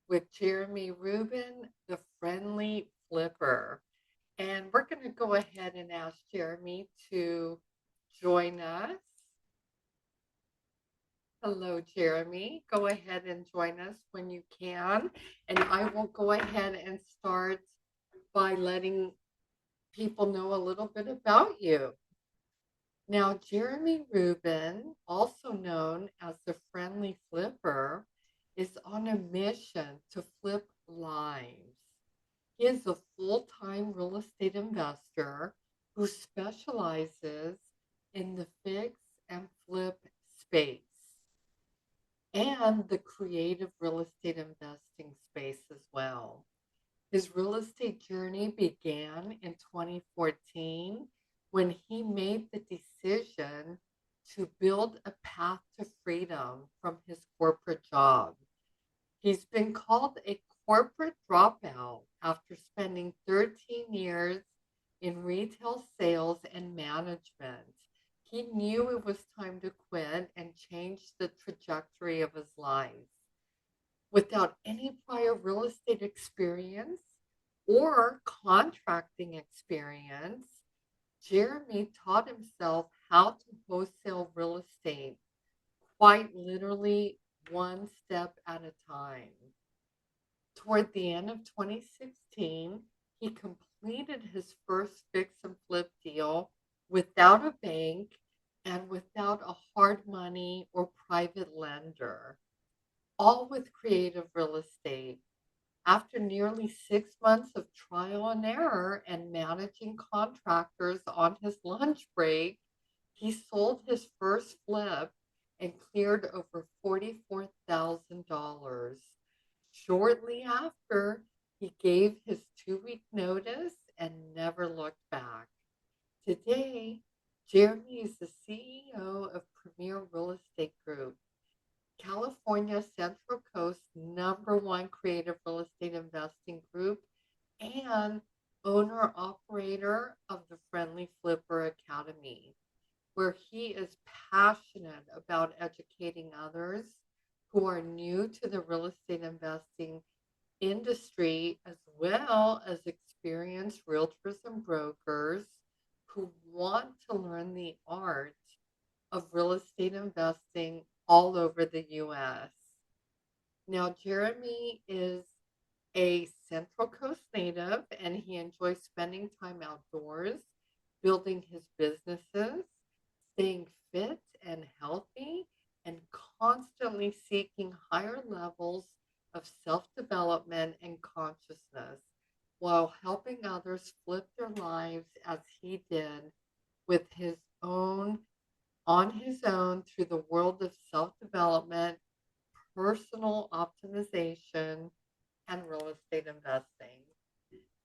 with Jeremy Rubin, the friendly flipper. And we're going to go ahead and ask Jeremy to join us. Hello, Jeremy. Go ahead and join us when you can. And I will go ahead and start by letting people know a little bit about you. Now, Jeremy Rubin, also known as the Friendly Flipper, is on a mission to flip lives. He is a full time real estate investor who specializes in the fix and flip space and the creative real estate investing space as well. His real estate journey began in 2014 when he made the decision to build a path to freedom from his corporate job. He's been called a corporate dropout after spending 13 years in retail sales and management. He knew it was time to quit and change the trajectory of his life. Without any prior real estate experience or contracting experience, Jeremy taught himself how to wholesale real estate quite literally one step at a time. Toward the end of 2016, he completed his first fix and flip deal without a bank and without a hard money or private lender, all with creative real estate. After nearly 6 months of trial and error and managing contractors on his lunch break, he sold his first flip and cleared over $44,000. Shortly after, he gave his 2 week notice and never looked back. Today, Jeremy is the CEO of Premier Real Estate Group, California Central Coast #1 creative real estate investing group, and owner operator of the Friendly Flipper Academy, where he is passionate about educating others who are new to the real estate investing industry, as well as experienced realtors and brokers who want to learn the art of real estate investing all over the US. Now, Jeremy is a Central Coast native and he enjoys spending time outdoors, building his businesses, staying fit and healthy, and constantly seeking higher levels of self development and consciousness while helping others flip their lives as he did with his own on his own through the world of self development, personal optimization, and real estate investing.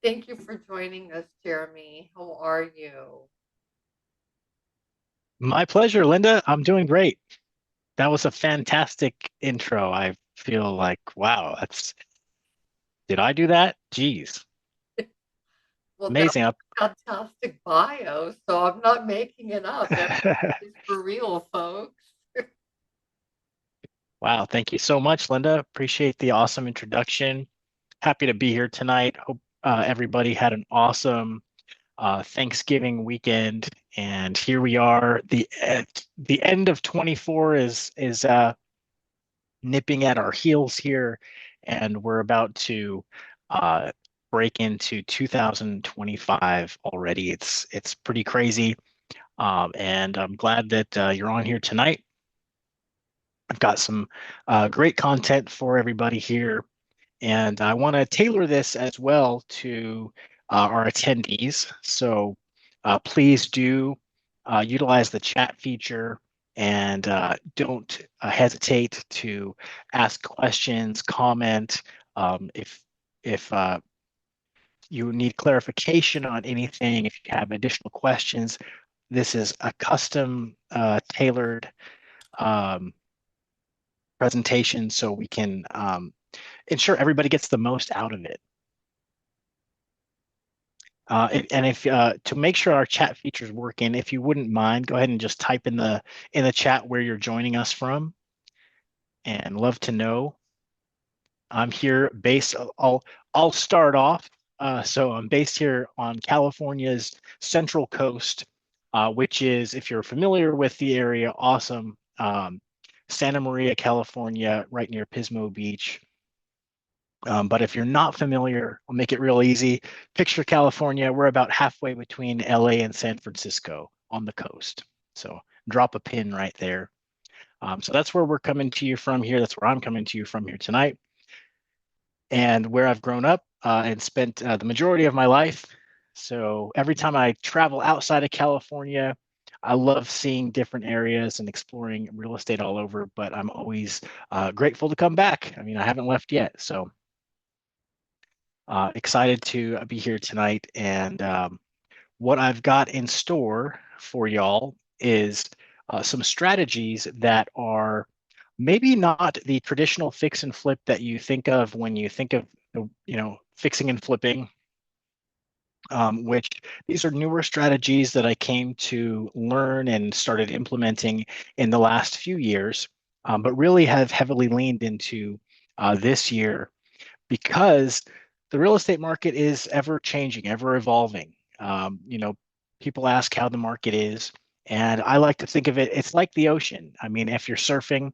Thank you for joining us, Jeremy. How are you? My pleasure, Linda. I'm doing great. That was a fantastic intro. I feel like, wow, did I do that? Geez, Well, that amazing. was a fantastic bio, so I'm not making it up. It's for real, folks. Wow, thank you so much, Linda. Appreciate the awesome introduction. Happy to be here tonight. Hope everybody had an awesome Thanksgiving weekend. And here we are. The end of 24 is nipping at our heels here, and we're about to uh, break into 2025 already. It's pretty crazy, and I'm glad that you're on here tonight. I've got some great content for everybody here, and I want to tailor this as well to our attendees. So please do utilize the chat feature and don't hesitate to ask questions, comment. If you need clarification on anything, if you have additional questions, this is a custom tailored um, presentation so we can ensure everybody gets the most out of it. And if to make sure our chat feature is working, if you wouldn't mind, go ahead and just type in the chat where you're joining us from, and love to know. I'm here based. I'll start off. So I'm based here on California's Central Coast, which is, if you're familiar with the area, awesome. Santa Maria, California, right near Pismo Beach. But if you're not familiar, I'll make it real easy. Picture California. We're about halfway between LA and San Francisco on the coast. So drop a pin right there. So that's where we're coming to you from here. That's where I'm coming to you from here tonight, and where I've grown up and spent the majority of my life. So every time I travel outside of California, I love seeing different areas and exploring real estate all over, but I'm always grateful to come back. I mean, I haven't left yet. So excited to be here tonight. And what I've got in store for y'all is some strategies that are maybe not the traditional fix and flip that you think of when you think of fixing and flipping, which these are newer strategies that I came to learn and started implementing in the last few years, but really have heavily leaned into this year because the real estate market is ever changing, ever evolving. People ask how the market is, and I like to think of it, it's like the ocean. I mean, if you're surfing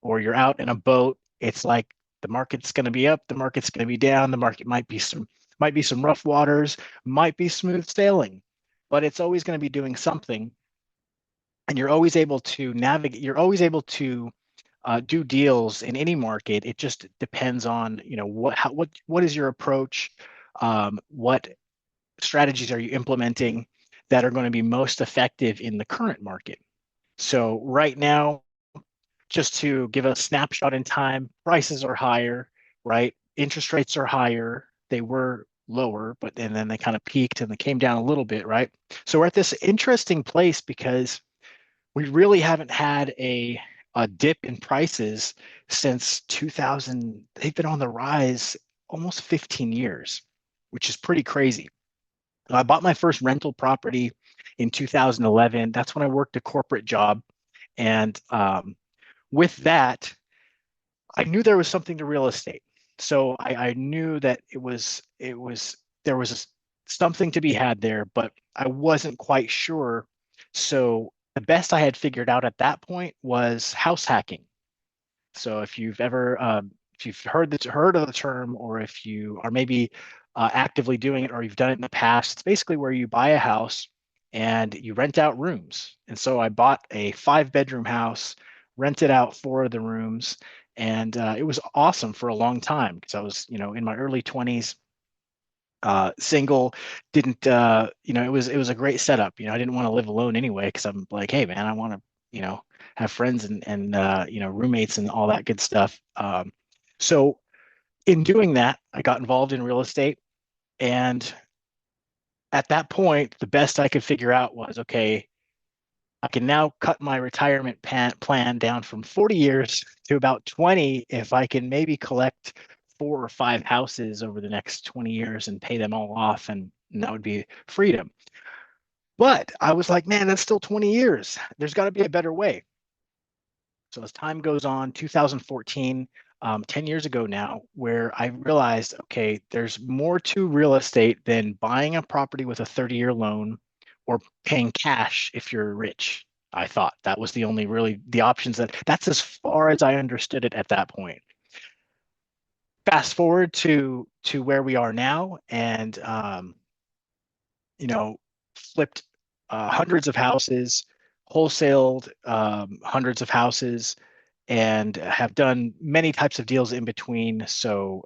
or you're out in a boat, it's like the market's going to be up, the market's going to be down, the market might be some rough waters, might be smooth sailing, but it's always going to be doing something, and you're always able to navigate. You're always able to do deals in any market. It just depends on what is your approach, what strategies are you implementing that are going to be most effective in the current market. So right now, just to give a snapshot in time, prices are higher, right? Interest rates are higher. They were lower, but then they kind of peaked and they came down a little bit, right? So we're at this interesting place because we really haven't had a dip in prices since 2000. They've been on the rise almost 15 years, which is pretty crazy. I bought my first rental property in 2011. That's when I worked a corporate job. And with that, I knew there was something to real estate. So I knew that there was something to be had there, but I wasn't quite sure. So the best I had figured out at that point was house hacking. So if you've heard of the term, or if you are maybe actively doing it, or you've done it in the past, it's basically where you buy a house and you rent out rooms. And so I bought a 5-bedroom house, rented out 4 of the rooms, and it was awesome for a long time because I was, in my early 20s, single, didn't, it was a great setup. I didn't want to live alone anyway because I'm like, hey man, I want to, have friends and roommates and all that good stuff. So in doing that, I got involved in real estate, and at that point, the best I could figure out was, okay, I can now cut my retirement plan down from 40 years to about 20 if I can maybe collect 4 or 5 houses over the next 20 years and pay them all off, and that would be freedom. But I was like, man, that's still 20 years. There's got to be a better way. So as time goes on, 2014, 10 years ago now, where I realized, okay, there's more to real estate than buying a property with a 30-year loan or paying cash if you're rich. I thought that was the only really the options that's as far as I understood it at that point. Fast forward to where we are now, and flipped hundreds of houses, wholesaled hundreds of houses, and have done many types of deals in between. So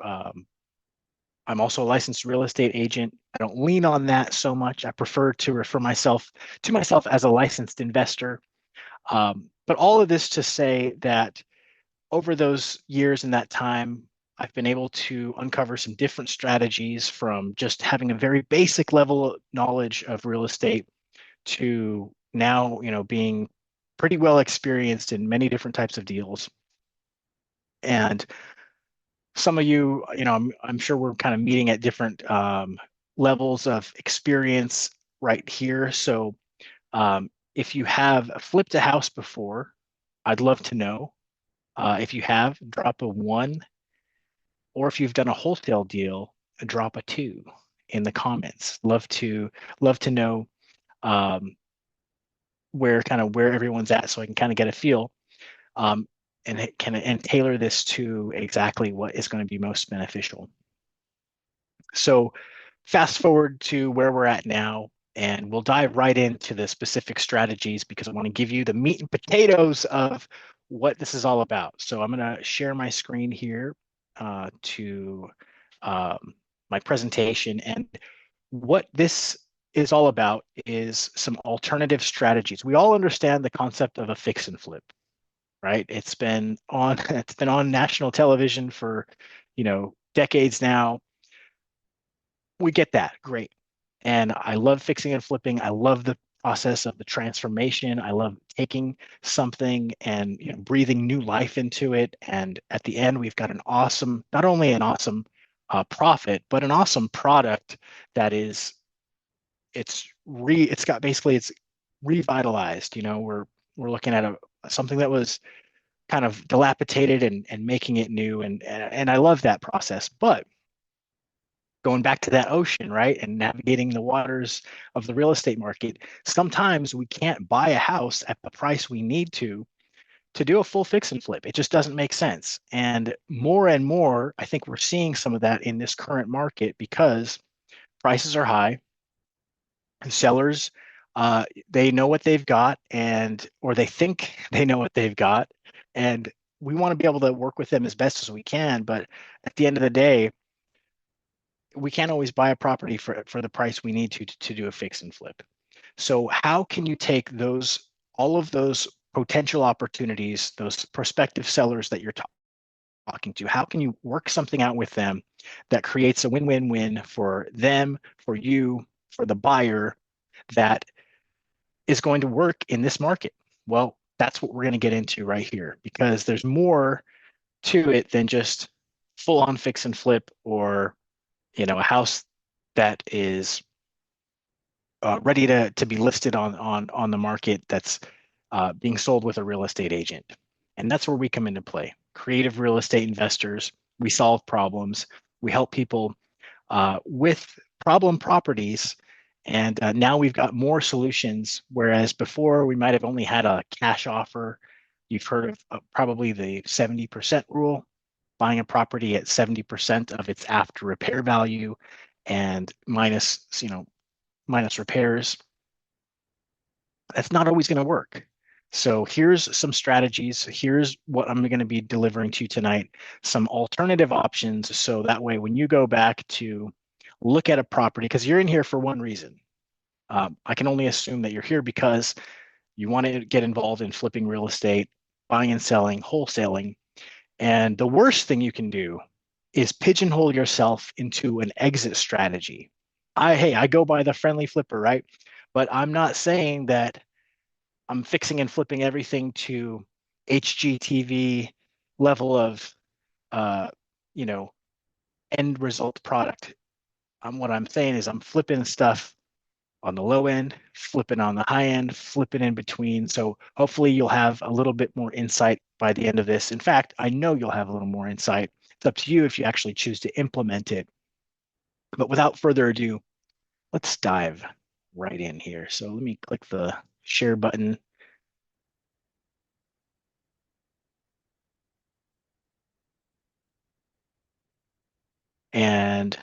I'm also a licensed real estate agent. I don't lean on that so much. I prefer to refer to myself as a licensed investor. But all of this to say that over those years and that time, I've been able to uncover some different strategies, from just having a very basic level of knowledge of real estate to now, being pretty well experienced in many different types of deals. And some of you, I'm sure we're kind of meeting at different levels of experience right here. So if you have flipped a house before, I'd love to know. If you have, drop a 1. Or if you've done a wholesale deal, drop a two in the comments. Love to know um, where everyone's at, so I can kind of get a feel, um, and it can and tailor this to exactly what is going to be most beneficial. So fast forward to where we're at now, and we'll dive right into the specific strategies because I want to give you the meat and potatoes of what this is all about. So I'm going to share my screen here to um, my presentation. And what this is all about is some alternative strategies. We all understand the concept of a fix and flip, right? It's been on national television for, decades now. We get that. Great. And I love fixing and flipping. I love the process of the transformation. I love taking something and breathing new life into it. And at the end, we've got not only an awesome profit, but an awesome product that is it's revitalized. We're looking at something that was kind of dilapidated and making it new. And I love that process. But going back to that ocean, right, and navigating the waters of the real estate market, sometimes we can't buy a house at the price we need to do a full fix and flip. It just doesn't make sense. And more, I think we're seeing some of that in this current market because prices are high and sellers they know what they've got or they think they know what they've got. And we want to be able to work with them as best as we can. But at the end of the day, we can't always buy a property for the price we need to do a fix and flip. So how can you take all of those potential opportunities, those prospective sellers that you're talking to, how can you work something out with them that creates a win-win-win for them, for you, for the buyer, that is going to work in this market? Well, that's what we're going to get into right here, because there's more to it than just full on fix and flip, or a house that is ready to be listed on the market, that's being sold with a real estate agent. And that's where we come into play. Creative real estate investors. We solve problems. We help people with problem properties. And now we've got more solutions, whereas before we might have only had a cash offer. You've heard of probably the 70% rule, buying a property at 70% of its after repair value and minus repairs. That's not always going to work. So here's some strategies. Here's what I'm going to be delivering to you tonight, some alternative options. So that way, when you go back to look at a property, because you're in here for one reason. I can only assume that you're here because you want to get involved in flipping real estate, buying and selling, wholesaling. And the worst thing you can do is pigeonhole yourself into an exit strategy. I go by the friendly flipper, right? But I'm not saying that I'm fixing and flipping everything to HGTV level of uh, you know, end result product. What I'm saying is I'm flipping stuff on the low end, flipping on the high end, flipping in between. So hopefully you'll have a little bit more insight by the end of this. In fact, I know you'll have a little more insight. It's up to you if you actually choose to implement it. But without further ado, let's dive right in here. So let me click the share button. And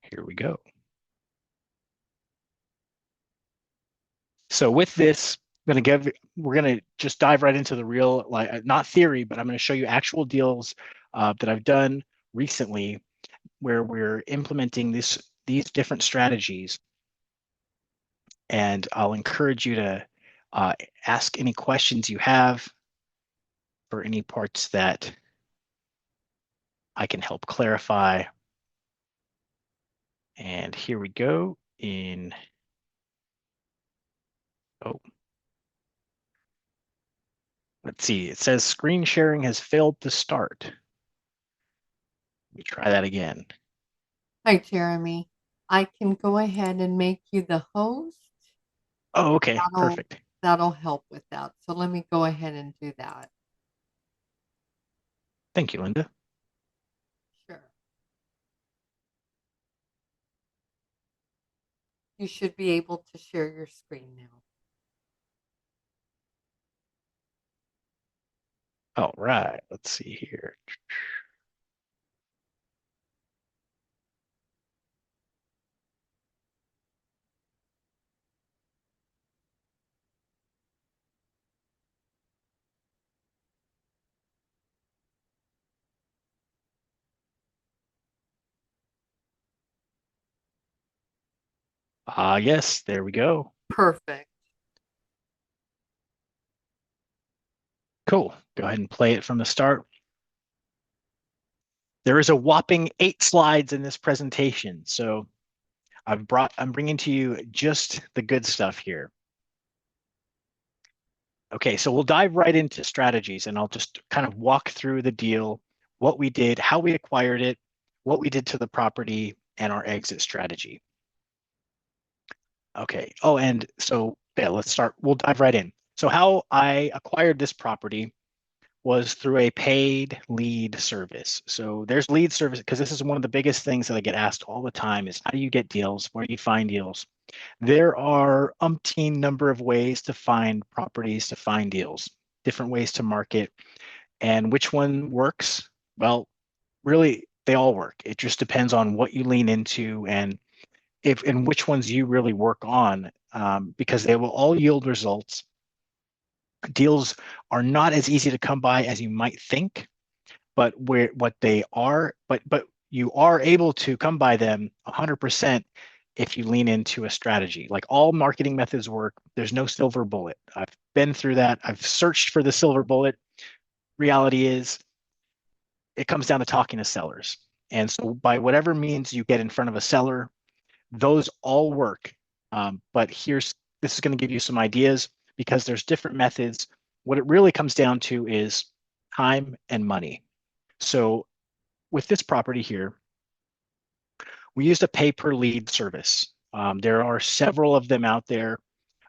here we go. So with this, we're gonna just dive right into the real, like, not theory, but I'm gonna show you actual deals that I've done recently where we're implementing these different strategies. And I'll encourage you to ask any questions you have for any parts that I can help clarify. And here we go oh, let's see, it says screen sharing has failed to start. Let me try that again. Hi, Jeremy. I can go ahead and make you the host. Oh, okay, That'll perfect. That'll help with that. So let me go ahead and do that. Thank you, Linda. Sure. You should be able to share your screen now. All right, let's see here. Yes, there we go. Perfect. Cool. Go ahead and play it from the start. There is a whopping 8 slides in this presentation, so I'm bringing to you just the good stuff here. Okay, so we'll dive right into strategies and I'll just kind of walk through the deal, what we did, how we acquired it, what we did to the property, and our exit strategy. Okay. Oh, and so yeah, let's start. We'll dive right in. So how I acquired this property was through a paid lead service. So there's lead service because this is one of the biggest things that I get asked all the time is how do you get deals? Where do you find deals? There are umpteen number of ways to find properties, to find deals, different ways to market, and which one works? Well, really, they all work. It just depends on what you lean into and which ones you really work on, because they will all yield results. Deals are not as easy to come by as you might think, but where what they are, but you are able to come by them 100% if you lean into a strategy. Like all marketing methods work, there's no silver bullet. I've been through that. I've searched for the silver bullet. Reality is, it comes down to talking to sellers. And so, by whatever means you get in front of a seller, those all work. But this is going to give you some ideas because there's different methods. What it really comes down to is time and money. So with this property here, we used a pay per lead service. There are several of them out there.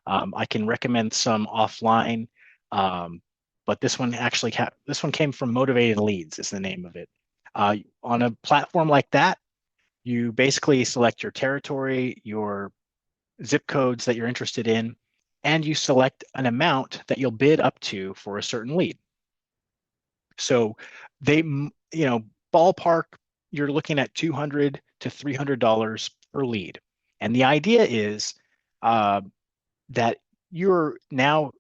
I can recommend some offline, but this one came from Motivated Leads is the name of it. On a platform like that, you basically select your territory, your zip codes that you're interested in, and you select an amount that you'll bid up to for a certain lead. So ballpark, you're looking at $200 to $300 per lead. And the idea is uh, that you're now,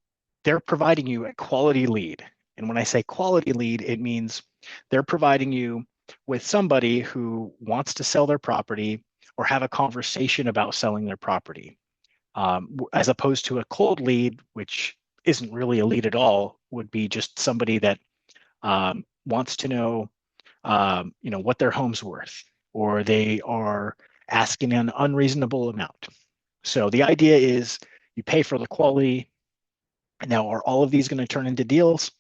they're providing you a quality lead. And when I say quality lead, it means they're providing you with somebody who wants to sell their property or have a conversation about selling their property, as opposed to a cold lead, which isn't really a lead at all, would be just somebody that wants to know, what their home's worth, or they are asking an unreasonable amount. So the idea is you pay for the quality. Now, are all of these going to turn into deals?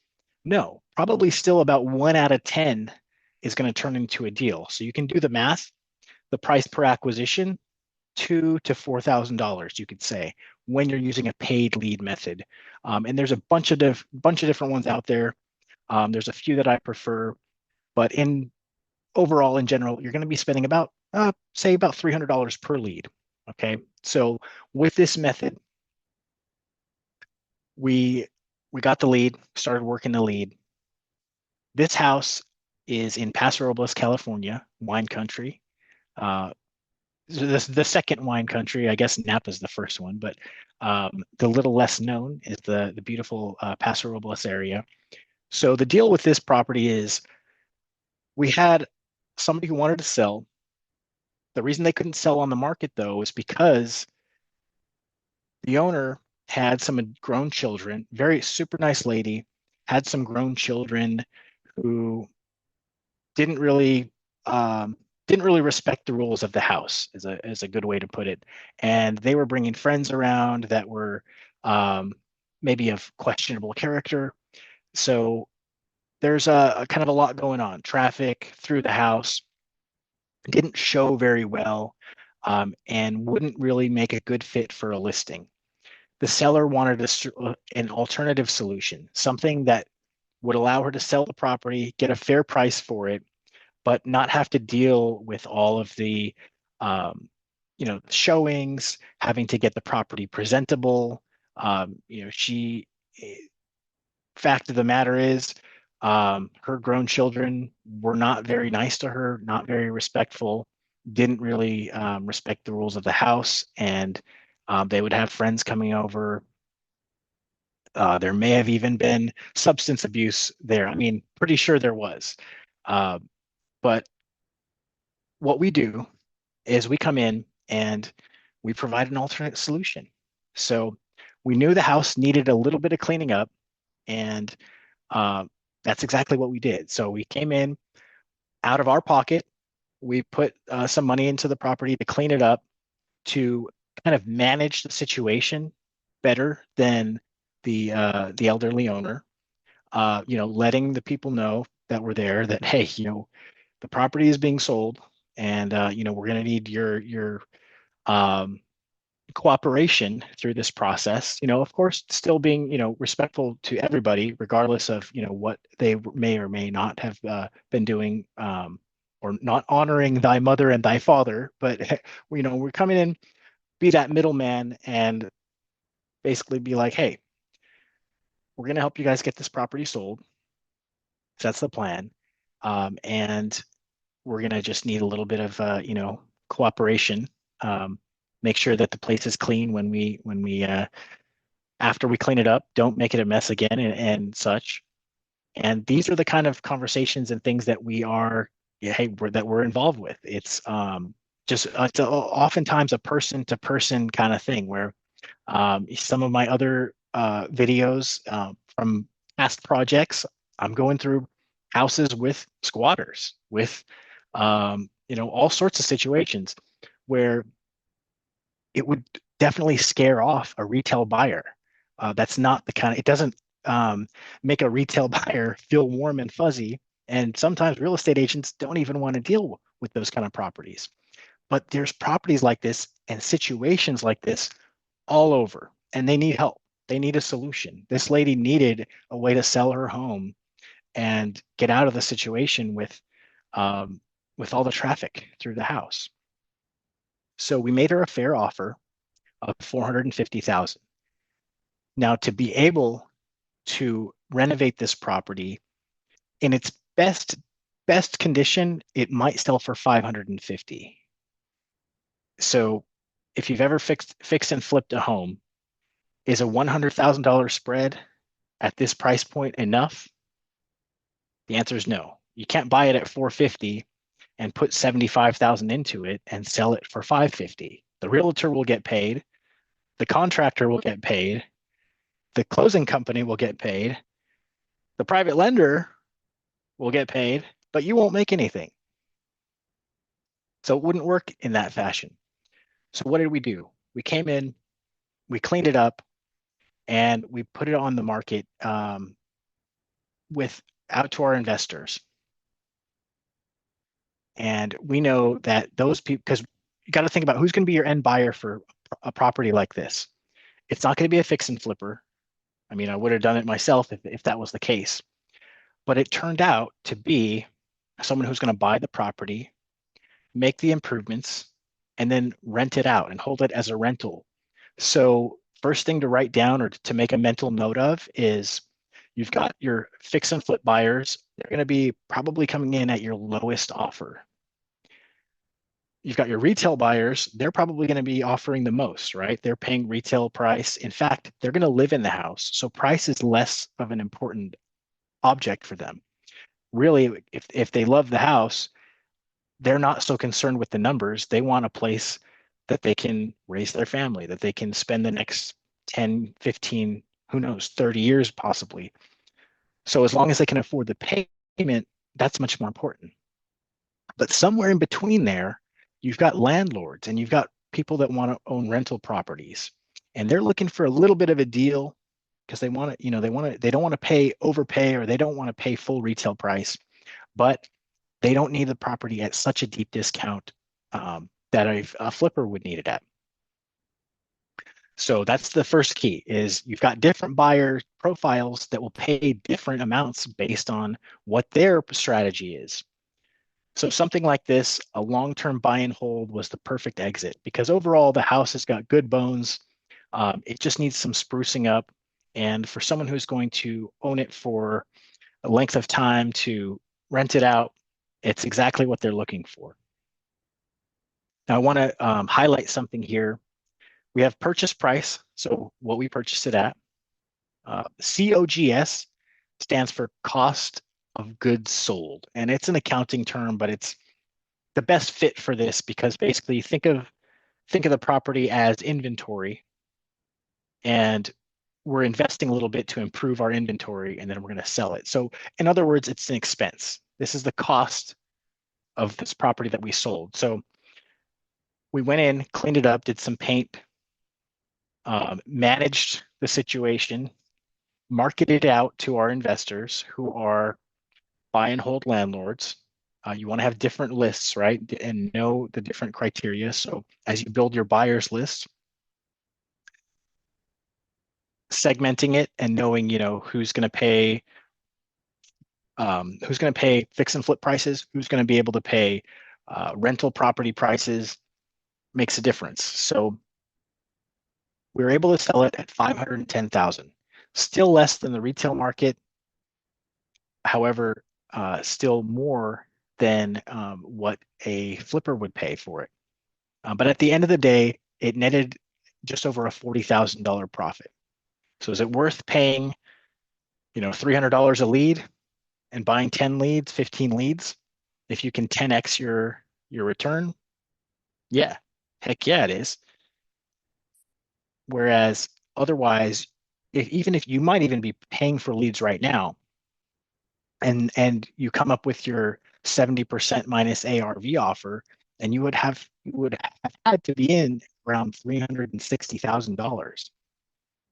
No, probably still about 1 out of 10 is going to turn into a deal. So you can do the math. The price per acquisition, $2,000 to $4,000, you could say, when you're using a paid lead method. And there's a bunch of different ones out there. There's a few that I prefer, but overall, in general, you're going to be spending about, say, about $300 per lead. Okay, so with this method, we got the lead, started working the lead. This house is in Paso Robles, California, wine country. Uh, the second wine country, I guess Napa is the first one, but the little less known is the beautiful Paso Robles area. So the deal with this property is we had somebody who wanted to sell. The reason they couldn't sell on the market though is because the owner had some grown children, very super nice lady, had some grown children who didn't really um, didn't really respect the rules of the house, is a good way to put it. And they were bringing friends around that were um, maybe of questionable character. So there's a kind of a lot going on. Traffic through the house didn't show very well, and wouldn't really make a good fit for a listing. The seller wanted an alternative solution, something that would allow her to sell the property, get a fair price for it, but not have to deal with all of the um, showings, having to get the property presentable. She fact of the matter is, her grown children were not very nice to her, not very respectful, didn't really respect the rules of the house, and they would have friends coming over. There may have even been substance abuse there. I mean, pretty sure there was. Uh, but what we do is we come in and we provide an alternate solution. So we knew the house needed a little bit of cleaning up, and uh, that's exactly what we did. So we came in out of our pocket. We put some money into the property to clean it up, to kind of manage the situation better than the elderly owner. Letting the people know that were there that, hey, the property is being sold, and we're going to need your um, cooperation through this process. Of course, still being respectful to everybody, regardless of what they may or may not have been doing, or not honoring thy mother and thy father. But we're coming in, be that middleman, and basically be like, hey, we're going to help you guys get this property sold. That's the plan. And we're going to just need a little bit of cooperation. um, Make sure that the place is clean when we after we clean it up, don't make it a mess again, and such. And these are the kind of conversations and things that we are, yeah, hey, that we're involved with. It's just it's oftentimes a person to person kind of thing, where some of my other videos from past projects, I'm going through houses with squatters, with all sorts of situations where it would definitely scare off a retail buyer. That's not the kind of, it doesn't um, make a retail buyer feel warm and fuzzy. And sometimes real estate agents don't even want to deal with those kind of properties. But there's properties like this and situations like this all over, and they need help. They need a solution. This lady needed a way to sell her home and get out of the situation with all the traffic through the house. So we made her a fair offer of 450,000. Now, to be able to renovate this property in its best condition, it might sell for 550. So if you've ever fixed and flipped a home, is a $100,000 spread at this price point enough? The answer is no. You can't buy it at 450 and put 75,000 into it and sell it for 550. The realtor will get paid, the contractor will get paid, the closing company will get paid, the private lender will get paid, but you won't make anything. So it wouldn't work in that fashion. So what did we do? We came in, we cleaned it up, and we put it on the market with out to our investors. And we know that those people, because you got to think about who's going to be your end buyer for a property like this. It's not going to be a fix and flipper. I mean, I would have done it myself if that was the case. But it turned out to be someone who's going to buy the property, make the improvements, and then rent it out and hold it as a rental. So first thing to write down or to make a mental note of is you've got your fix and flip buyers. They're going to be probably coming in at your lowest offer. You've got your retail buyers. They're probably going to be offering the most, right? They're paying retail price. In fact, they're going to live in the house. So price is less of an important object for them. Really, if they love the house, they're not so concerned with the numbers. They want a place that they can raise their family, that they can spend the next 10, 15, who knows, 30 years possibly. So as long as they can afford the payment, that's much more important. But somewhere in between there, you've got landlords and you've got people that want to own rental properties. And they're looking for a little bit of a deal because they don't want to overpay, or they don't want to pay full retail price, but they don't need the property at such a deep discount that a flipper would need it at. So that's the first key is you've got different buyer profiles that will pay different amounts based on what their strategy is. So something like this, a long-term buy and hold was the perfect exit because overall the house has got good bones. It just needs some sprucing up. And for someone who's going to own it for a length of time to rent it out, it's exactly what they're looking for. Now, I want to highlight something here. We have purchase price, so what we purchased it at. COGS stands for cost of goods sold, and it's an accounting term, but it's the best fit for this because basically think of the property as inventory, and we're investing a little bit to improve our inventory, and then we're going to sell it. So, in other words, it's an expense. This is the cost of this property that we sold. So we went in, cleaned it up, did some paint, managed the situation, marketed it out to our investors who are buy and hold landlords. You want to have different lists, right? And know the different criteria. So as you build your buyers list, segmenting it and knowing, who's going to pay fix and flip prices, who's going to be able to pay rental property prices makes a difference. So we were able to sell it at 510,000, still less than the retail market. However, still more than what a flipper would pay for it. But at the end of the day, it netted just over a $40,000 profit. So is it worth paying, $300 a lead and buying 10 leads, 15 leads? If you can 10x your return, yeah, heck yeah, it is. Whereas otherwise, even if you might even be paying for leads right now, and you come up with your 70% minus ARV offer, and you would have had to be in around $360,000.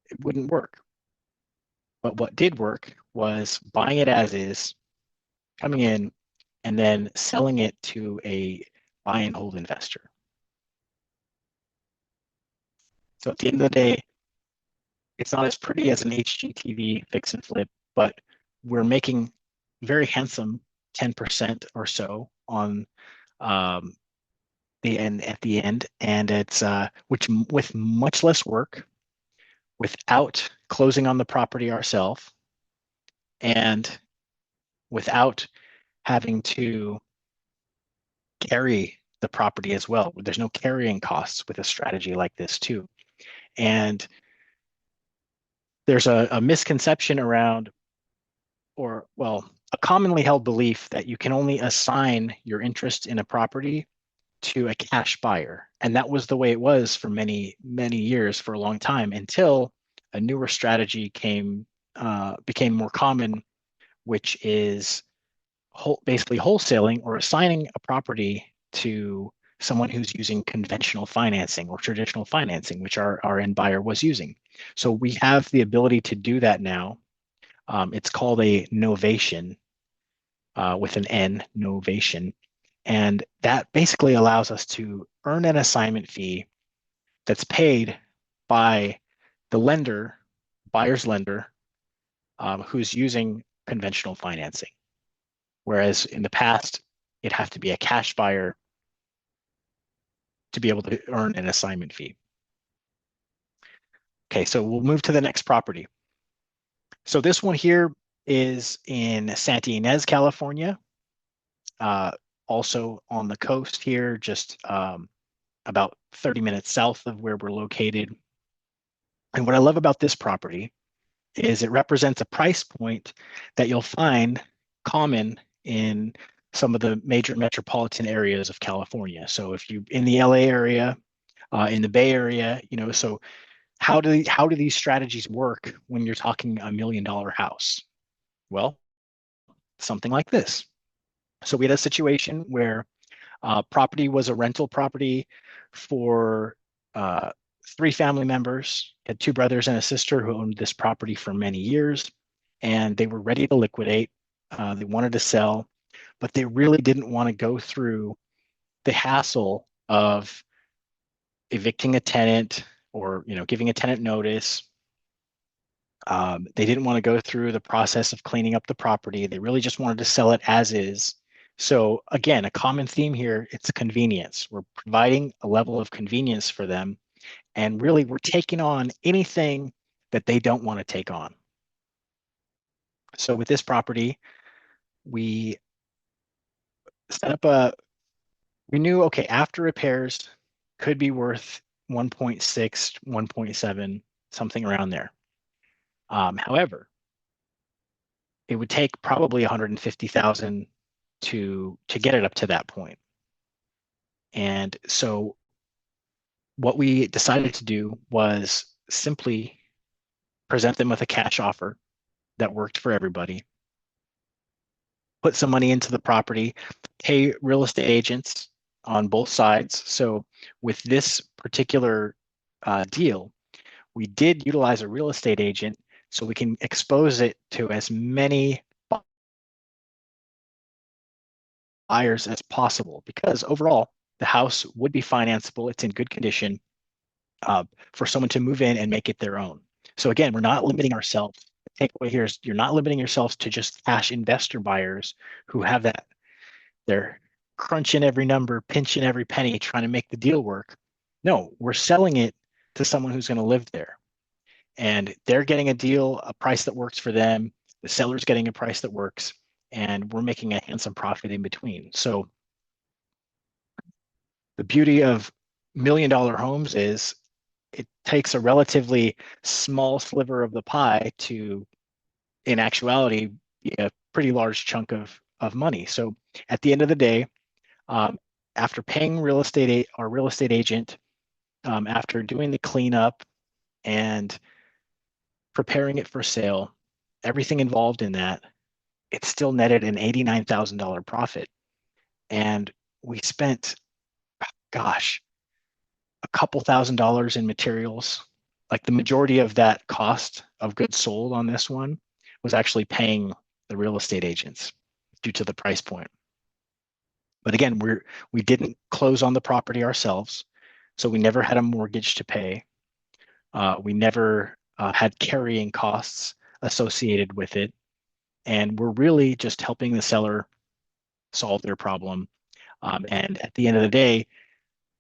It wouldn't work. But what did work was buying it as is, coming in, and then selling it to a buy and hold investor. So at the end of the day, it's not as pretty as an HGTV fix and flip, but we're making very handsome 10% or so on the end at the end, and it's which with much less work, without closing on the property ourselves, and without having to carry the property as well. There's no carrying costs with a strategy like this too. And there's a misconception around, or well, a commonly held belief that you can only assign your interest in a property to a cash buyer. And that was the way it was for many, many years, for a long time, until a newer strategy became more common, which is basically wholesaling or assigning a property to someone who's using conventional financing or traditional financing, which our end buyer was using. So we have the ability to do that now. It's called a novation, with an N, novation. And that basically allows us to earn an assignment fee that's paid by the lender, buyer's lender, who's using conventional financing. Whereas in the past, it'd have to be a cash buyer to be able to earn an assignment fee. Okay, so we'll move to the next property. So this one here is in Santa Ynez, California, also on the coast here, just about 30 minutes south of where we're located. And what I love about this property is it represents a price point that you'll find common in some of the major metropolitan areas of California. So if you in the LA area, in the Bay Area, so how do these strategies work when you're talking $1 million house? Well, something like this. So we had a situation where property was a rental property for 3 family members, had 2 brothers and a sister who owned this property for many years, and they were ready to liquidate. They wanted to sell, but they really didn't want to go through the hassle of evicting a tenant, or giving a tenant notice. They didn't want to go through the process of cleaning up the property. They really just wanted to sell it as is. So again, a common theme here, it's convenience. We're providing a level of convenience for them, and really we're taking on anything that they don't want to take on. So with this property, we set up we knew, okay, after repairs could be worth 1.6, 1.7, something around there. However, it would take probably 150,000 to get it up to that point. And so what we decided to do was simply present them with a cash offer that worked for everybody, put some money into the property, pay real estate agents on both sides. So with this particular deal, we did utilize a real estate agent so we can expose it to as many buyers as possible, because overall the house would be financeable. It's in good condition for someone to move in and make it their own. So again, we're not limiting ourselves. The takeaway here is you're not limiting yourselves to just cash investor buyers who have that, they're crunching every number, pinching every penny, trying to make the deal work. No, we're selling it to someone who's going to live there. And they're getting a deal, a price that works for them. The seller's getting a price that works, and we're making a handsome profit in between. So the beauty of $1 million homes is it takes a relatively small sliver of the pie to, in actuality, be a pretty large chunk of money. So at the end of the day, after paying our real estate agent, after doing the cleanup and preparing it for sale, everything involved in that, it still netted an $89,000 profit. And we spent, gosh, a couple $1,000s in materials. Like the majority of that cost of goods sold on this one was actually paying the real estate agents due to the price point. But again, we didn't close on the property ourselves, so we never had a mortgage to pay. We never had carrying costs associated with it, and we're really just helping the seller solve their problem. And at the end of the day,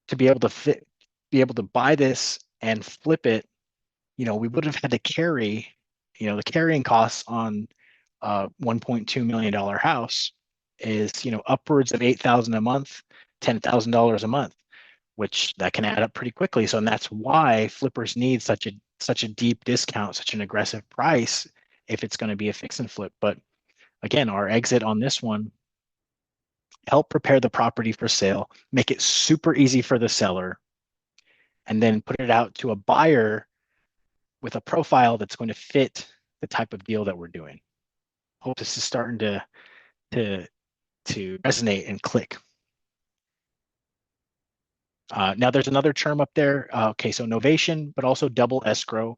to be able to buy this and flip it, we would have had to carry, the carrying costs on a $1.2 million house is, upwards of 8,000 a month, $10,000 a month, which that can add up pretty quickly. So, and that's why flippers need such a deep discount, such an aggressive price if it's going to be a fix and flip. But again, our exit on this one, help prepare the property for sale, make it super easy for the seller, and then put it out to a buyer with a profile that's going to fit the type of deal that we're doing. Hope this is starting to resonate and click. Now there's another term up there. Okay, so novation, but also double escrow.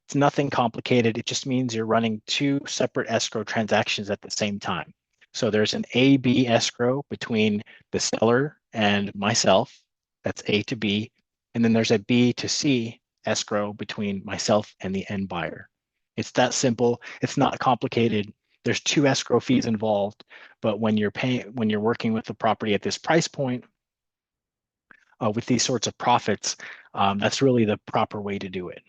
It's nothing complicated. It just means you're running two separate escrow transactions at the same time. So there's an A-B escrow between the seller and myself. That's A to B. And then there's a B to C escrow between myself and the end buyer. It's that simple. It's not complicated. There's two escrow fees involved, but when you're working with the property at this price point, with these sorts of profits, that's really the proper way to do it.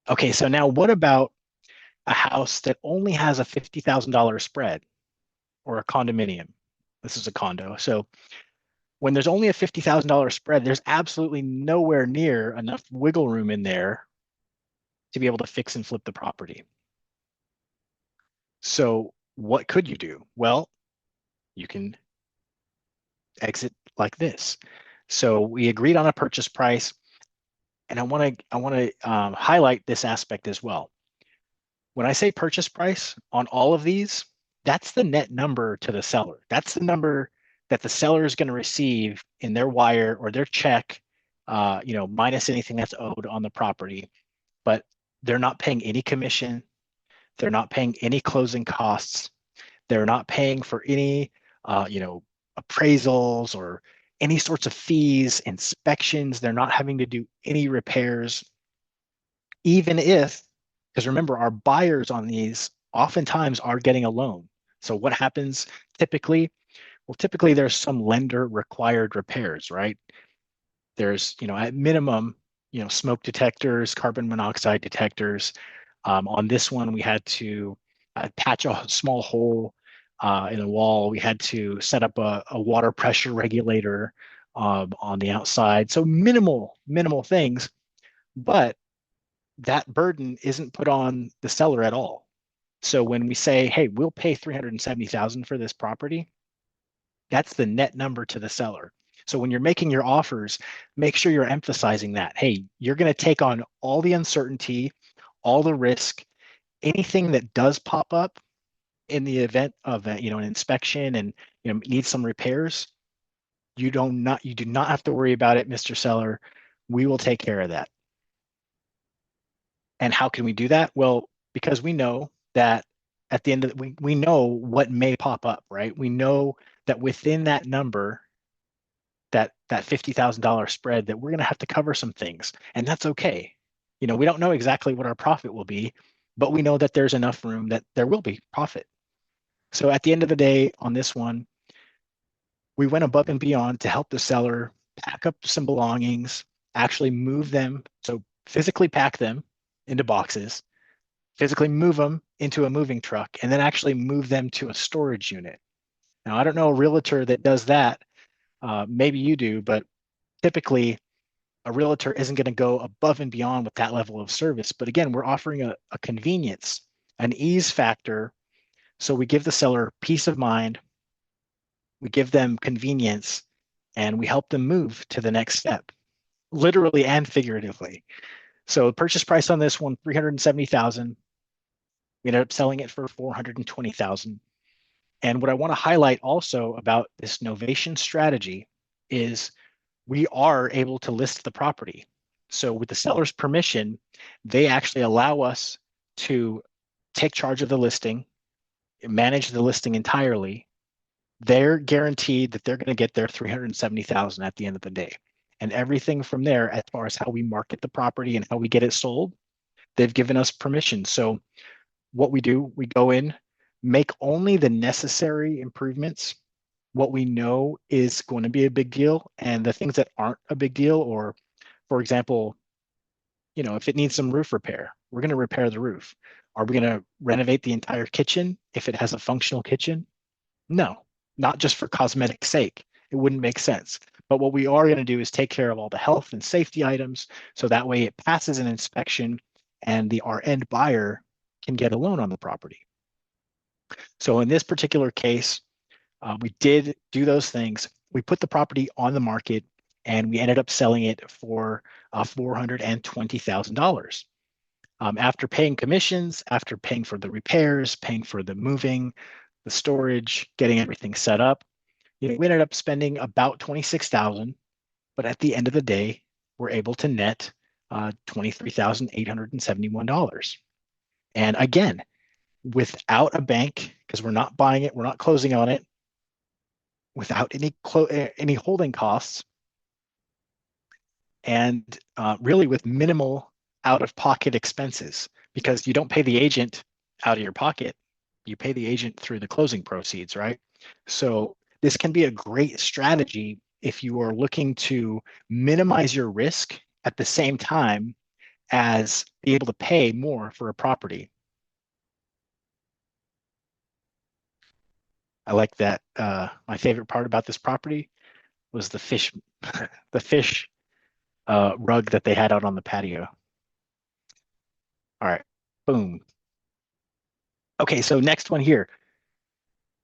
Okay, so now what about a house that only has a $50,000 spread, or a condominium? This is a condo. So when there's only a $50,000 spread, there's absolutely nowhere near enough wiggle room in there to be able to fix and flip the property. So what could you do? Well, you can exit like this. So we agreed on a purchase price, and I want to highlight this aspect as well. When I say purchase price on all of these, that's the net number to the seller. That's the number that the seller is going to receive in their wire or their check, minus anything that's owed on the property. But they're not paying any commission. They're not paying any closing costs. They're not paying for any, appraisals or any sorts of fees, inspections. They're not having to do any repairs, even if, because remember, our buyers on these oftentimes are getting a loan. So what happens typically? Well, typically there's some lender required repairs, right? There's, at minimum, smoke detectors, carbon monoxide detectors. On this one, we had to patch a small hole in the wall. We had to set up a water pressure regulator on the outside. So minimal things, but that burden isn't put on the seller at all. So when we say, hey, we'll pay 370,000 for this property, that's the net number to the seller. So when you're making your offers, make sure you're emphasizing that. Hey, you're going to take on all the uncertainty, all the risk, anything that does pop up in the event of an inspection and needs some repairs. You do not have to worry about it, Mr. Seller. We will take care of that. And how can we do that? Well, because we know that at the end of we know what may pop up, right? We know that within that number, that $50,000 spread, that we're going to have to cover some things, and that's okay. We don't know exactly what our profit will be, but we know that there's enough room that there will be profit. So at the end of the day, on this one, we went above and beyond to help the seller pack up some belongings, actually move them, so physically pack them into boxes, physically move them into a moving truck, and then actually move them to a storage unit. Now, I don't know a realtor that does that. Maybe you do, but typically a realtor isn't going to go above and beyond with that level of service. But again, we're offering a convenience, an ease factor. So we give the seller peace of mind, we give them convenience, and we help them move to the next step, literally and figuratively. So the purchase price on this one, 370,000. We ended up selling it for 420,000. And what I want to highlight also about this novation strategy is we are able to list the property. So with the seller's permission, they actually allow us to take charge of the listing, manage the listing entirely. They're guaranteed that they're going to get their 370,000 at the end of the day. And everything from there, as far as how we market the property and how we get it sold, they've given us permission. So what we do, we go in, make only the necessary improvements, what we know is going to be a big deal, and the things that aren't a big deal, or for example, if it needs some roof repair, we're going to repair the roof. Are we going to renovate the entire kitchen if it has a functional kitchen? No, not just for cosmetic sake. It wouldn't make sense. But what we are going to do is take care of all the health and safety items, so that way it passes an inspection and our end buyer can get a loan on the property. So in this particular case, we did do those things. We put the property on the market and we ended up selling it for $420,000. After paying commissions, after paying for the repairs, paying for the moving, the storage, getting everything set up, we ended up spending about $26,000. But at the end of the day, we're able to net $23,871. And again, without a bank, because we're not buying it, we're not closing on it, without any holding costs, and really with minimal out-of-pocket expenses, because you don't pay the agent out of your pocket, you pay the agent through the closing proceeds, right? So this can be a great strategy if you are looking to minimize your risk at the same time as be able to pay more for a property. I like that. My favorite part about this property was the fish, the fish rug that they had out on the patio. All right, boom. Okay, so next one here.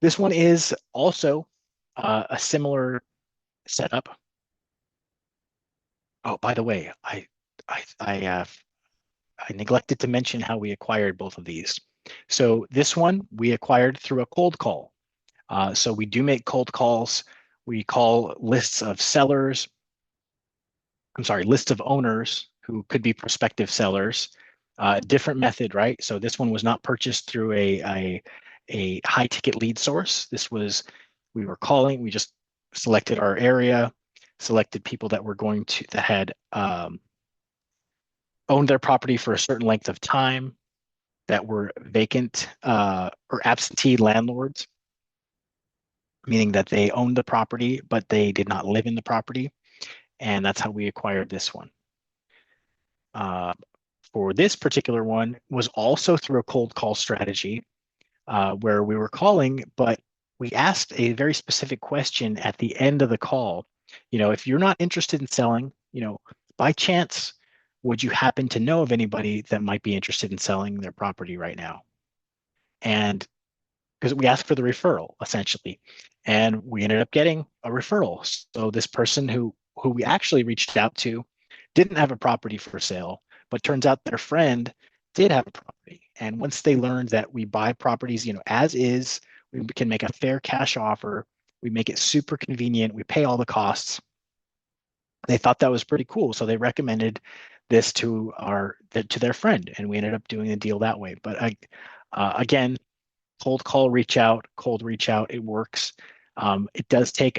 This one is also a similar setup. Oh, by the way, I neglected to mention how we acquired both of these. So this one we acquired through a cold call. So we do make cold calls. We call lists of sellers. I'm sorry, lists of owners who could be prospective sellers. Different method, right? So this one was not purchased through a high ticket lead source. We were calling, we just selected our area, selected people that were going to that had owned their property for a certain length of time, that were vacant or absentee landlords, meaning that they owned the property but they did not live in the property, and that's how we acquired this one. Uh, for this particular one was also through a cold call strategy where we were calling, but we asked a very specific question at the end of the call. If you're not interested in selling, by chance, would you happen to know of anybody that might be interested in selling their property right now? And because we asked for the referral essentially, and we ended up getting a referral. So this person who we actually reached out to didn't have a property for sale, but turns out their friend did have a property. And once they learned that we buy properties, as is, we can make a fair cash offer. We make it super convenient. We pay all the costs. They thought that was pretty cool, so they recommended this to their friend, and we ended up doing a deal that way. But again, cold reach out, it works. It does take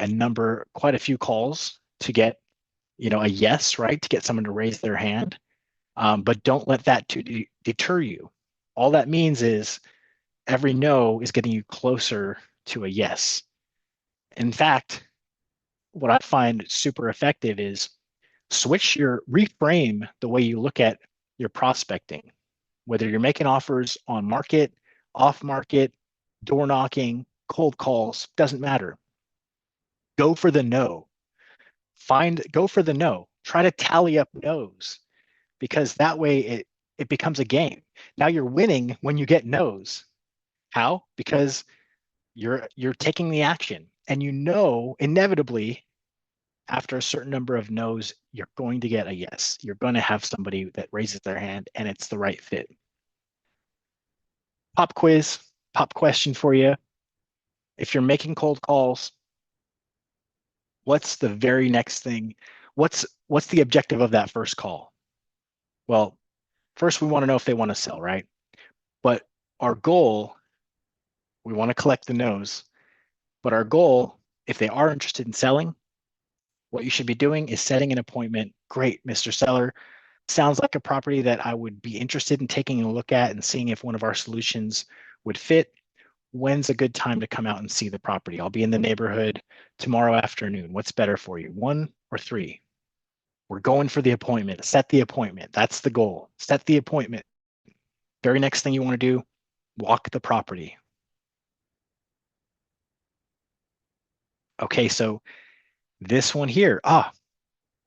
quite a few calls to get, a yes, right? To get someone to raise their hand. But don't let that deter you. All that means is every no is getting you closer to a yes. In fact, what I find super effective is reframe the way you look at your prospecting, whether you're making offers on market, off market, door knocking, cold calls, doesn't matter. Go for the no. Go for the no. Try to tally up no's, because that way it becomes a game. Now you're winning when you get no's. How? Because you're taking the action, and inevitably after a certain number of no's, you're going to get a yes. You're going to have somebody that raises their hand and it's the right fit. Pop quiz, pop question for you. If you're making cold calls, what's the very next thing? What's the objective of that first call? Well, first we want to know if they want to sell, right? But our goal, we want to collect the no's. But our goal, if they are interested in selling, what you should be doing is setting an appointment. Great, Mr. Seller. Sounds like a property that I would be interested in taking a look at and seeing if one of our solutions would fit. When's a good time to come out and see the property? I'll be in the neighborhood tomorrow afternoon. What's better for you, 1 or 3? We're going for the appointment. Set the appointment. That's the goal. Set the appointment. Very next thing you want to do, walk the property. Okay, so this one here,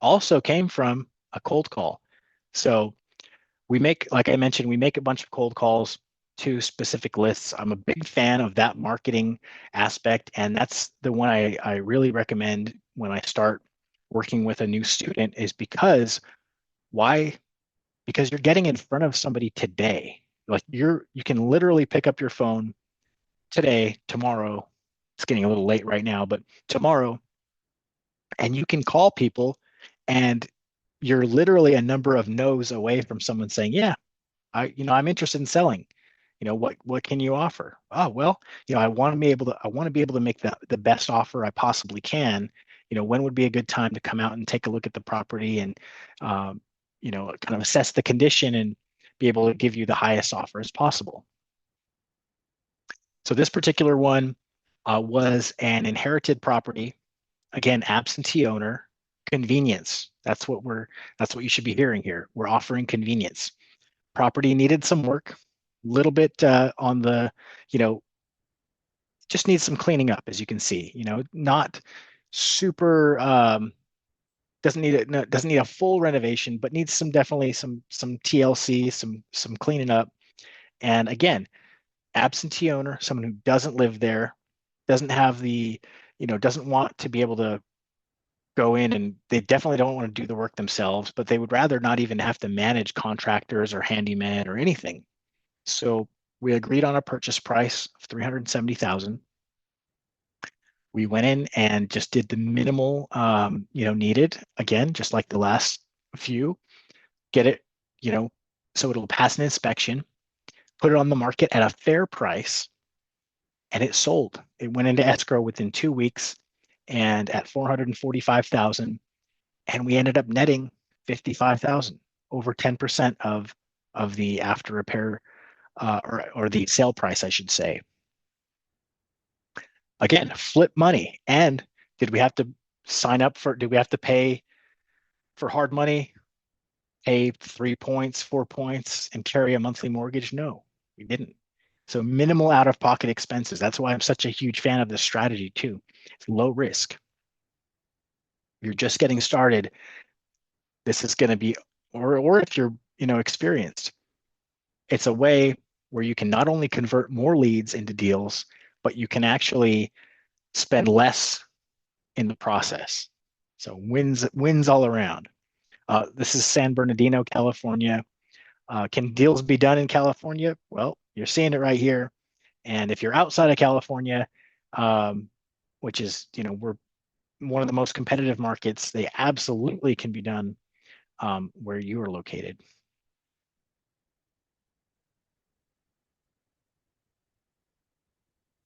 also came from a cold call. So like I mentioned, we make a bunch of cold calls to specific lists. I'm a big fan of that marketing aspect, and that's the one I really recommend when I start working with a new student, is why? Because you're getting in front of somebody today. Like you can literally pick up your phone today, tomorrow. It's getting a little late right now, but tomorrow, and you can call people, and you're literally a number of no's away from someone saying, yeah, I'm interested in selling. What can you offer? Oh, well, I want to be able to make the best offer I possibly can. When would be a good time to come out and take a look at the property and kind of assess the condition and be able to give you the highest offer as possible. So this particular one was an inherited property. Again, absentee owner, convenience. That's what you should be hearing here. We're offering convenience. Property needed some work, a little bit on the, just needs some cleaning up, as you can see. Not super, doesn't need a full renovation, but needs definitely some TLC, some cleaning up. And again, absentee owner, someone who doesn't live there, doesn't have doesn't want to be able to go in, and they definitely don't want to do the work themselves, but they would rather not even have to manage contractors or handyman or anything. So we agreed on a purchase price of $370,000. We went in and just did the minimal, needed. Again, just like the last few, get it, so it'll pass an inspection, put it on the market at a fair price, and it sold. It went into escrow within 2 weeks, and at 445,000, and we ended up netting 55,000, over 10% of the after repair or the sale price, I should say. Again, flip money. And did we have to did we have to pay for hard money, pay 3 points, 4 points, and carry a monthly mortgage? No, we didn't. So minimal out-of-pocket expenses. That's why I'm such a huge fan of this strategy too. It's low risk. You're just getting started. This is going to be, or if you're, experienced, it's a way where you can not only convert more leads into deals, but you can actually spend less in the process. So wins all around. This is San Bernardino, California. Can deals be done in California? Well, you're seeing it right here. And if you're outside of California, which is, we're one of the most competitive markets, they absolutely can be done where you are located.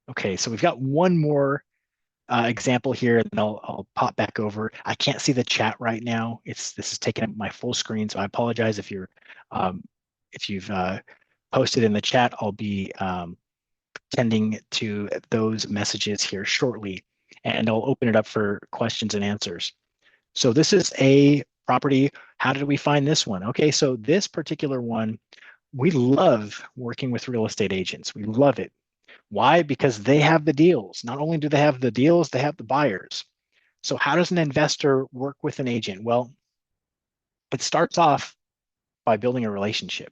Okay, so we've got one more example here, and then I'll pop back over. I can't see the chat right now. This is taking up my full screen, so I apologize if you've posted in the chat. I'll be tending to those messages here shortly, and I'll open it up for questions and answers. So this is a property. How did we find this one? Okay, so this particular one, we love working with real estate agents. We love it. Why? Because they have the deals. Not only do they have the deals, they have the buyers. So how does an investor work with an agent? Well, it starts off by building a relationship.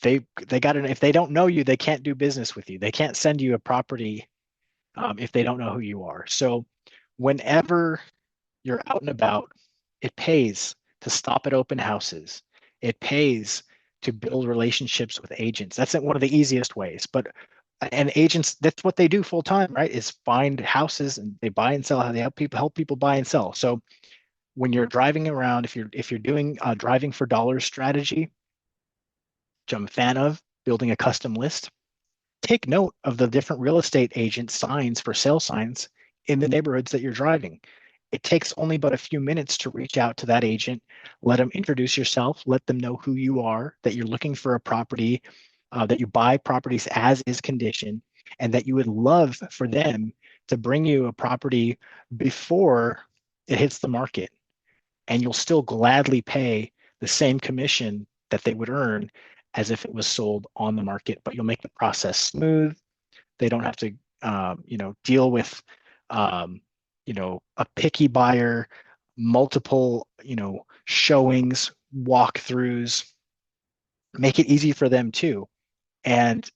They got to, if they don't know you, they can't do business with you. They can't send you a property if they don't know who you are. So whenever you're out and about, it pays to stop at open houses. It pays to build relationships with agents. That's one of the easiest ways. And agents, that's what they do full time, right? Is find houses, and they buy and sell. They help people buy and sell. So when you're driving around, if you're doing driving for dollars strategy, which I'm a fan of, building a custom list, take note of the different real estate agent signs for sale signs in the neighborhoods that you're driving. It takes only but a few minutes to reach out to that agent, let them introduce yourself, let them know who you are, that you're looking for a property, that you buy properties as is condition, and that you would love for them to bring you a property before it hits the market. And you'll still gladly pay the same commission that they would earn as if it was sold on the market, but you'll make the process smooth. They don't have to, deal with, a picky buyer, multiple, showings, walkthroughs. Make it easy for them too, and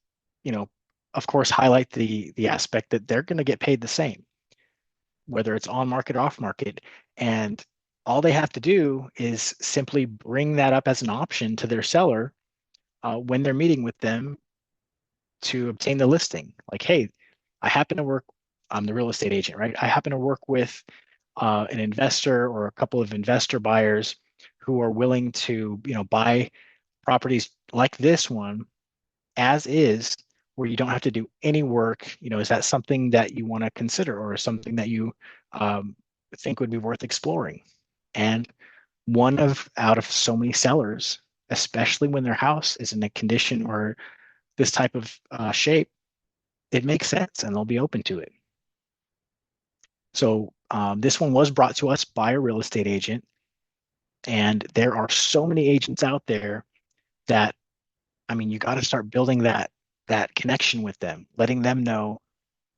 of course, highlight the aspect that they're going to get paid the same, whether it's on market or off market, and all they have to do is simply bring that up as an option to their seller when they're meeting with them to obtain the listing. Like, hey, I'm the real estate agent, right? I happen to work with an investor or a couple of investor buyers who are willing to, buy properties like this one as is, where you don't have to do any work. Is that something that you want to consider, or something that you think would be worth exploring? And out of so many sellers, especially when their house is in a condition or this type of shape, it makes sense and they'll be open to it. So this one was brought to us by a real estate agent, and there are so many agents out there that, you got to start building that connection with them, letting them know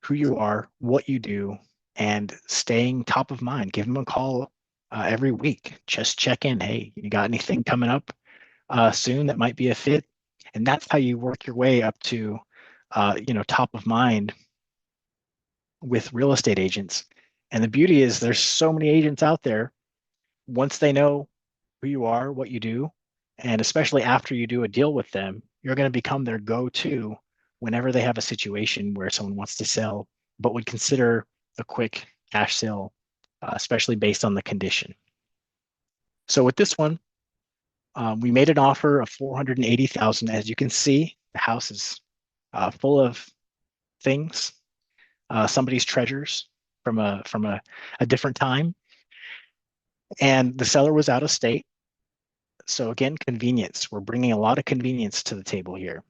who you are, what you do, and staying top of mind. Give them a call every week. Just check in. Hey, you got anything coming up soon that might be a fit? And that's how you work your way up to, top of mind with real estate agents. And the beauty is there's so many agents out there. Once they know who you are, what you do, and especially after you do a deal with them, you're going to become their go-to whenever they have a situation where someone wants to sell, but would consider a quick cash sale, especially based on the condition. So with this one, we made an offer of 480,000. As you can see, the house is full of things, somebody's treasures. from a different time, and the seller was out of state. So again, convenience. We're bringing a lot of convenience to the table here.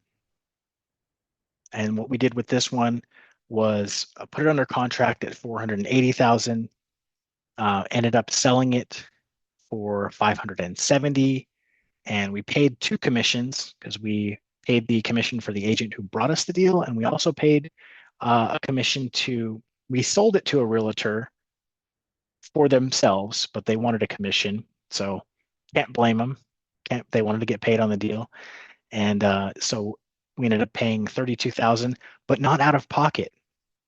And what we did with this one was put it under contract at 480,000. Ended up selling it for 570, and we paid two commissions because we paid the commission for the agent who brought us the deal, and we also paid a commission to. We sold it to a realtor for themselves, but they wanted a commission, so can't blame them. Can't They wanted to get paid on the deal, and so we ended up paying 32,000, but not out of pocket.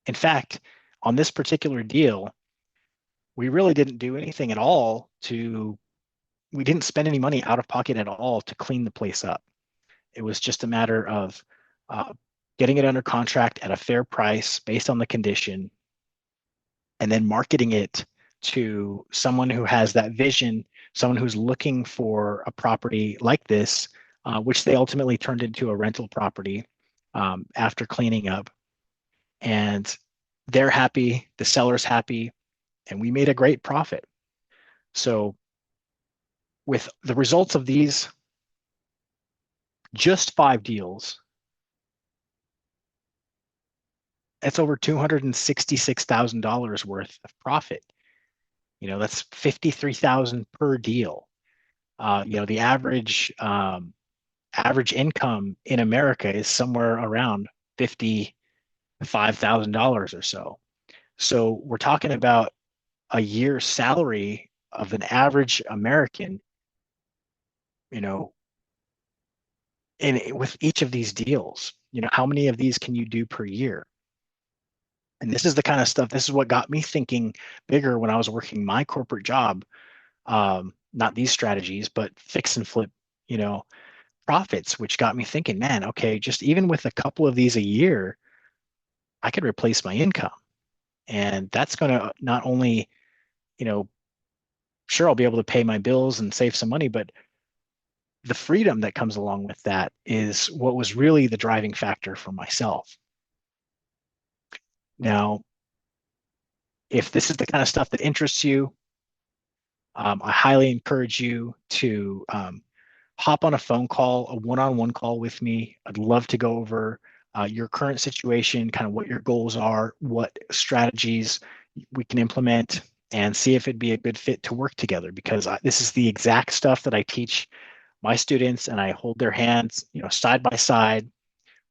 In fact, on this particular deal, we really didn't do anything at all to. We didn't spend any money out of pocket at all to clean the place up. It was just a matter of uh, getting it under contract at a fair price based on the condition, and then marketing it to someone who has that vision, someone who's looking for a property like this, which they ultimately turned into a rental property after cleaning up. And they're happy, the seller's happy, and we made a great profit. So, with the results of these just 5 deals, that's over $266,000 worth of profit. That's 53,000 per deal. The average income in America is somewhere around $55,000 or so. So we're talking about a year's salary of an average American, you know, with each of these deals. How many of these can you do per year? And this is the kind of stuff, this is what got me thinking bigger when I was working my corporate job. Not these strategies, but fix and flip, you know, profits, which got me thinking, man, okay, just even with a couple of these a year, I could replace my income. And that's going to not only, you know, sure, I'll be able to pay my bills and save some money, but the freedom that comes along with that is what was really the driving factor for myself. Now, if this is the kind of stuff that interests you, I highly encourage you to hop on a phone call, a one-on-one call with me. I'd love to go over your current situation, kind of what your goals are, what strategies we can implement, and see if it'd be a good fit to work together. Because this is the exact stuff that I teach my students, and I hold their hands, side by side.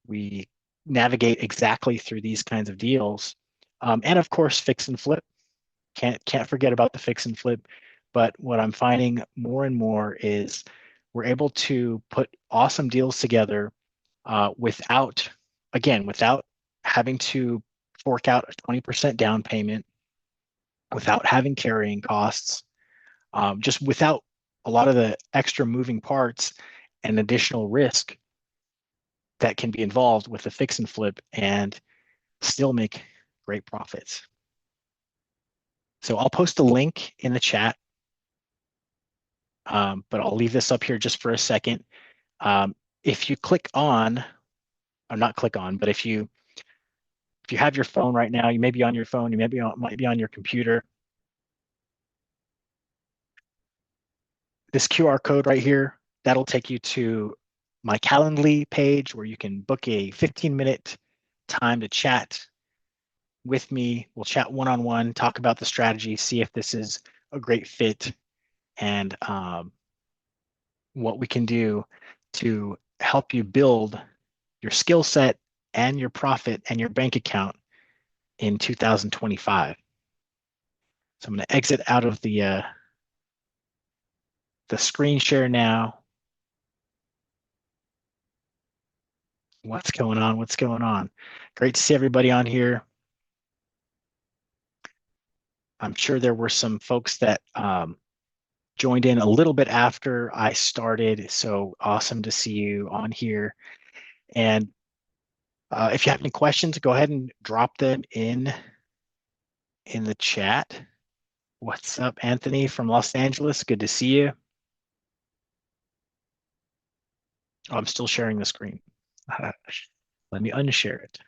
We navigate exactly through these kinds of deals, and of course, fix and flip. Can't forget about the fix and flip. But what I'm finding more and more is we're able to put awesome deals together without having to fork out a 20% down payment, without having carrying costs, just without a lot of the extra moving parts and additional risk that can be involved with the fix and flip, and still make great profits. So I'll post a link in the chat, but I'll leave this up here just for a second. If you click on, or not click on, but if you have your phone right now, you may be on your phone, you might be on your computer. This QR code right here, that'll take you to my Calendly page where you can book a 15-minute time to chat with me. We'll chat one-on-one, talk about the strategy, see if this is a great fit, and what we can do to help you build your skill set and your profit and your bank account in 2025. So I'm going to exit out of the screen share now. What's going on? What's going on? Great to see everybody on here. I'm sure there were some folks that joined in a little bit after I started. So awesome to see you on here. And if you have any questions, go ahead and drop them in the chat. What's up, Anthony from Los Angeles? Good to see you. Oh, I'm still sharing the screen. Let me unshare it.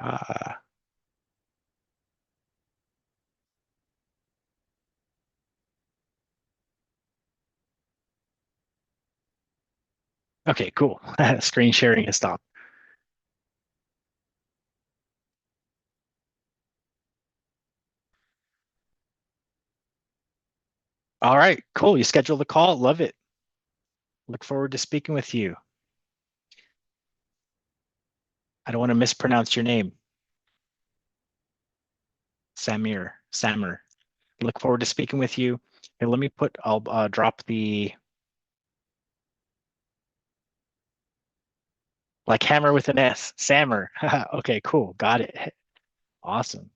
Uh, okay, cool. Screen sharing has stopped. All right, cool. You scheduled the call. Love it. Look forward to speaking with you. I don't want to mispronounce your name. Samir. Look forward to speaking with you. And let me I'll drop the like hammer with an S, Sammer. Okay, cool. Got it. Awesome.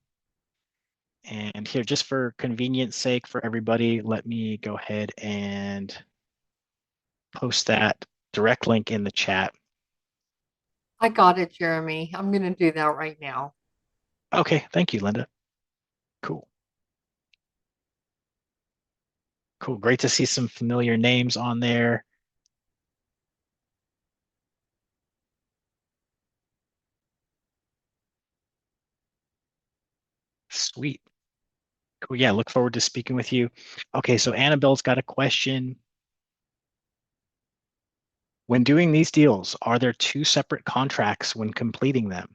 And here, just for convenience sake for everybody, let me go ahead and post that direct link in the chat. I got it, Jeremy. I'm going to do that right now. Okay, thank you, Linda. Cool. Cool. Great to see some familiar names on there. Sweet. Cool. Yeah, look forward to speaking with you. Okay, so Annabelle's got a question. When doing these deals, are there two separate contracts when completing them?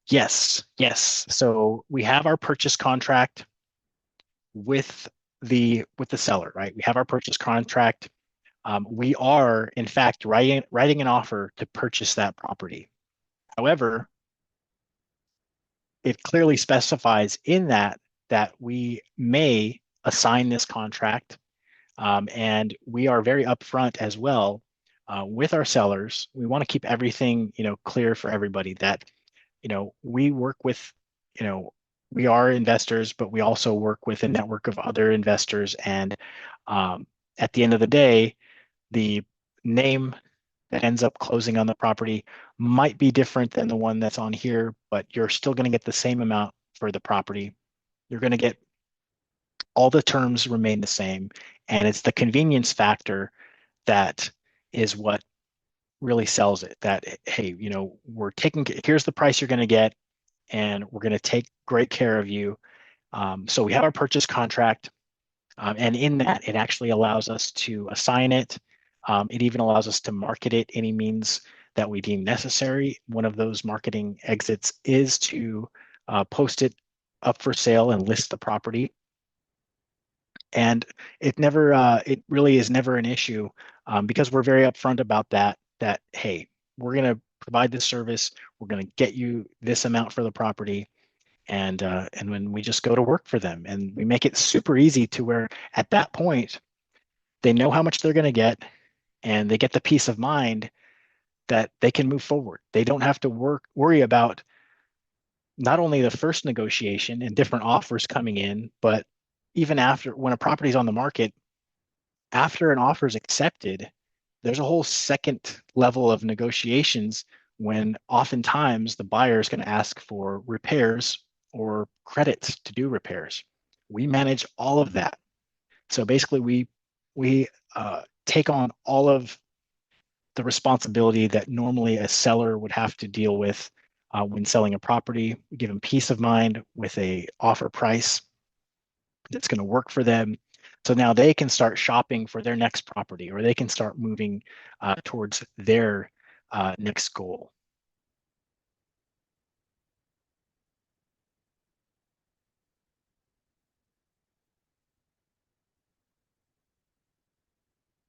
Yes, yes. So we have our purchase contract with the seller, right? We have our purchase contract. We are, in fact, writing an offer to purchase that property. However, it clearly specifies in that we may assign this contract, and we are very upfront as well with our sellers. We want to keep everything, clear for everybody that, we work with, you know, we are investors, but we also work with a network of other investors. And at the end of the day, the name that ends up closing on the property might be different than the one that's on here, but you're still going to get the same amount for the property. You're going to get all the terms remain the same. And it's the convenience factor that is what really sells it. That, hey, here's the price you're going to get, and we're going to take great care of you. So we have our purchase contract, and in that, it actually allows us to assign it. It even allows us to market it any means that we deem necessary. One of those marketing exits is to post it up for sale and list the property. And it really is never an issue, because we're very upfront about that. That, hey, we're going to provide this service. We're going to get you this amount for the property, and when we just go to work for them, and we make it super easy to where at that point they know how much they're going to get, and they get the peace of mind that they can move forward. They don't have to worry about not only the first negotiation and different offers coming in, but even after, when a property is on the market, after an offer is accepted, there's a whole second level of negotiations when oftentimes the buyer is going to ask for repairs or credits to do repairs. We manage all of that. So basically, we take on all of the responsibility that normally a seller would have to deal with when selling a property. We give them peace of mind with a offer price that's going to work for them. So now they can start shopping for their next property, or they can start moving towards their next goal.